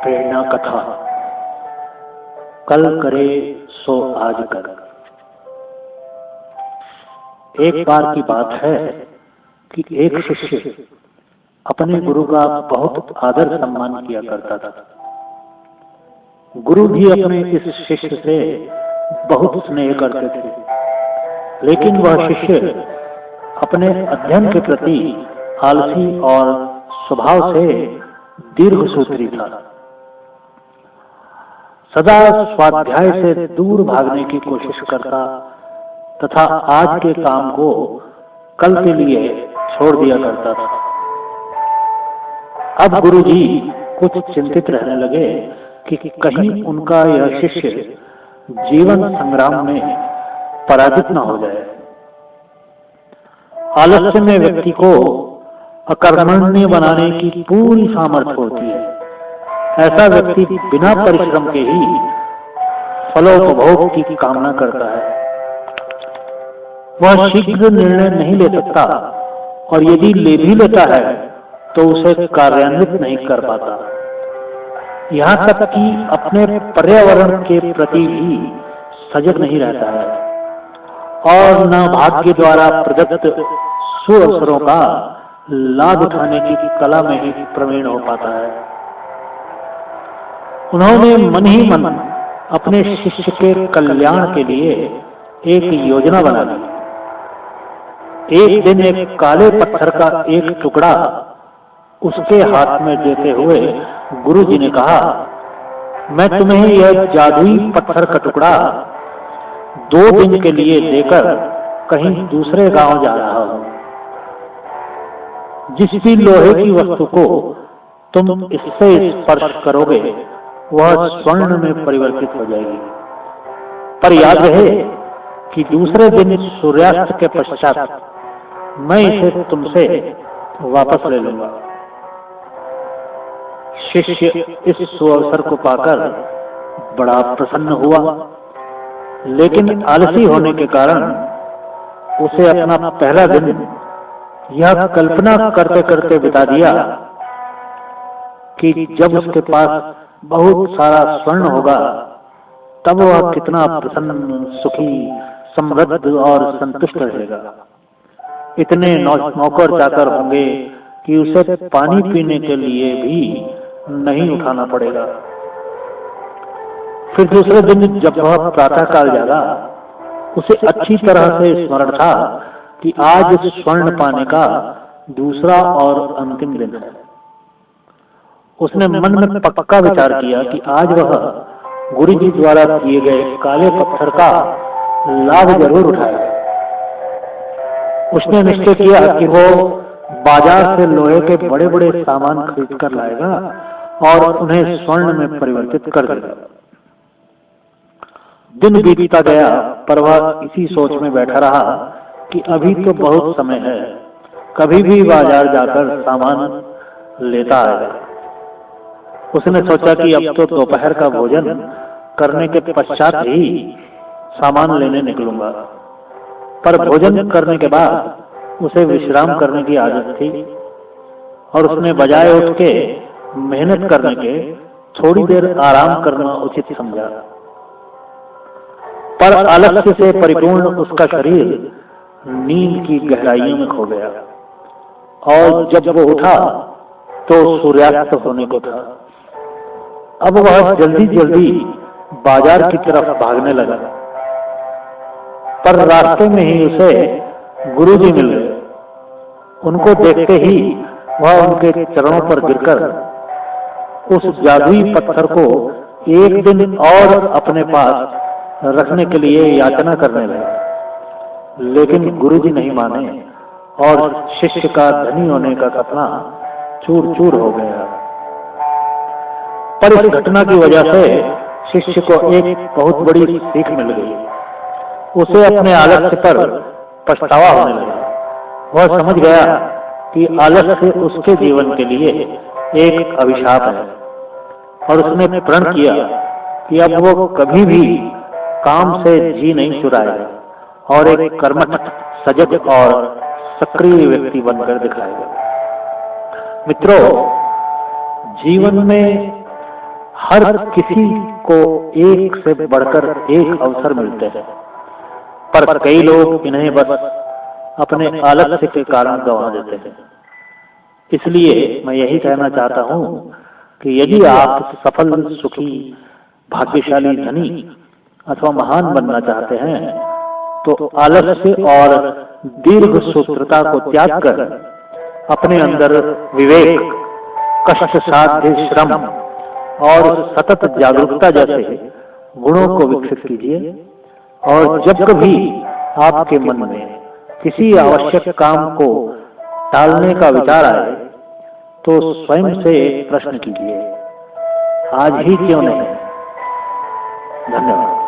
प्रेरणा कथा। कल करे सो आज कर। एक बार की बात है कि एक शिष्य अपने गुरु का बहुत आदर सम्मान किया करता था। गुरु भी अपने इस शिष्य से बहुत स्नेह करते थे, लेकिन वह शिष्य अपने अध्ययन के प्रति आलसी और स्वभाव से दीर्घसूत्री था। सदा स्वाध्याय से दूर भागने की कोशिश करता तथा आज के काम को कल के लिए छोड़ दिया करता था। अब गुरुजी कुछ चिंतित रहने लगे कि कहीं उनका यह शिष्य जीवन संग्राम में पराजित न हो जाए। आलस्य में व्यक्ति को अकर्मण्य बनाने की पूरी सामर्थ्य होती है। ऐसा व्यक्ति बिना परिश्रम के ही फलोपभोग की कामना करता है। वह शीघ्र निर्णय नहीं ले सकता और यदि ले भी लेता है तो उसे कार्यान्वित नहीं कर पाता। यहाँ तक कि अपने पर्यावरण के प्रति भी सजग नहीं रहता है और न भाग्य द्वारा प्रदत्त सुअवसरों का लाभ उठाने की कला में ही प्रवीण हो पाता है। उन्होंने मन ही मन अपने शिष्य के कल्याण के लिए एक योजना बना ली। एक दिन एक काले पत्थर का एक टुकड़ा उसके हाथ में देते हुए गुरुजी ने कहा, मैं तुम्हें यह जादुई पत्थर का टुकड़ा 2 दिन के लिए देकर कहीं दूसरे गांव जा रहा हूं। जिस भी लोहे की वस्तु को तुम इससे स्पर्श करोगे वह स्वर्ण में परिवर्तित हो जाएगी। पर याद रहे कि दूसरे दिन सूर्यास्त के पश्चात मैं इसे तुमसे वापस ले लूंगा। शिष्य इस सुअवसर को पाकर बड़ा प्रसन्न हुआ, लेकिन आलसी होने के कारण उसे अपना पहला दिन यह कल्पना करते करते बिता दिया कि जब उसके पास बहुत सारा स्वर्ण होगा तब वह कितना प्रसन्न, सुखी, समृद्ध और संतुष्ट रहेगा। इतने नौकर चाकर होंगे कि उसे पानी पीने के लिए भी नहीं उठाना पड़ेगा। फिर दूसरे दिन जब वह प्रातः काल जागा, उसे अच्छी तरह से स्मरण था कि आज स्वर्ण पाने का दूसरा और अंतिम दिन है। उसने मन में पक्का विचार किया कि आज वह गुरुजी द्वारा किए गए काले पत्थर का लाभ जरूर उठाएगा। उसने निश्चय किया कि वो बाजार से लोहे के बड़े बड़े सामान खरीद कर लाएगा और उन्हें स्वर्ण में परिवर्तित कर देगा। दिन बीतता गया पर वह इसी सोच में बैठा रहा कि अभी तो बहुत समय है, कभी भी बाजार जाकर सामान लेता आएगा। उसने सोचा कि अब तो दोपहर का भोजन करने के पश्चात ही सामान लेने निकलूंगा। पर भोजन करने के बाद उसे विश्राम करने की आदत थी और उसने बजाय उठ के मेहनत करने के थोड़ी देर आराम करना उचित समझा। पर आलस्य से परिपूर्ण उसका शरीर नींद की गहराइयों में खो गया और जब वो उठा तो सूर्यास्त होने को था। अब वह जल्दी जल्दी बाजार की तरफ भागने लगा, पर रास्ते में ही उसे गुरुजी मिल गए। उनको देखते ही वह उनके चरणों पर गिरकर उस जादुई पत्थर को एक दिन और अपने पास रखने के लिए याचना करने लगे। लेकिन गुरुजी नहीं माने और शिष्य का धनी होने का सपना चूर चूर हो गया। पर इस घटना की वजह से शिष्य को एक बहुत बड़ी सीख मिल गई। उसे अपने आलस्य पर पछतावा होने लगा। वह समझ गया कि आलस्य उसके जीवन के लिए एक अभिशाप है और उसने प्रण किया कि अब वो कभी भी काम से जी नहीं चुराएगा और एक कर्मठ, सजग और सक्रिय व्यक्ति बनकर दिखाएगा। मित्रों, जीवन में हर किसी को एक से बढ़कर एक अवसर मिलते हैं, पर कई लोग इन्हें बस अपने आलस्य के कारण गंवा देते हैं। इसलिए मैं यही कहना चाहता हूं कि यदि आप सफल, सुखी, भाग्यशाली, धनी अथवा महान बनना चाहते हैं तो आलस्य और दीर्घ सूत्रता को त्याग कर अपने अंदर विवेक, कष्ट साध्य श्रम और सतत जागरूकता जैसे गुणों को विकसित कीजिए। और जब कभी आपके मन में किसी आवश्यक काम को टालने का विचार आए तो स्वयं से प्रश्न कीजिए, आज ही क्यों नहीं। धन्यवाद।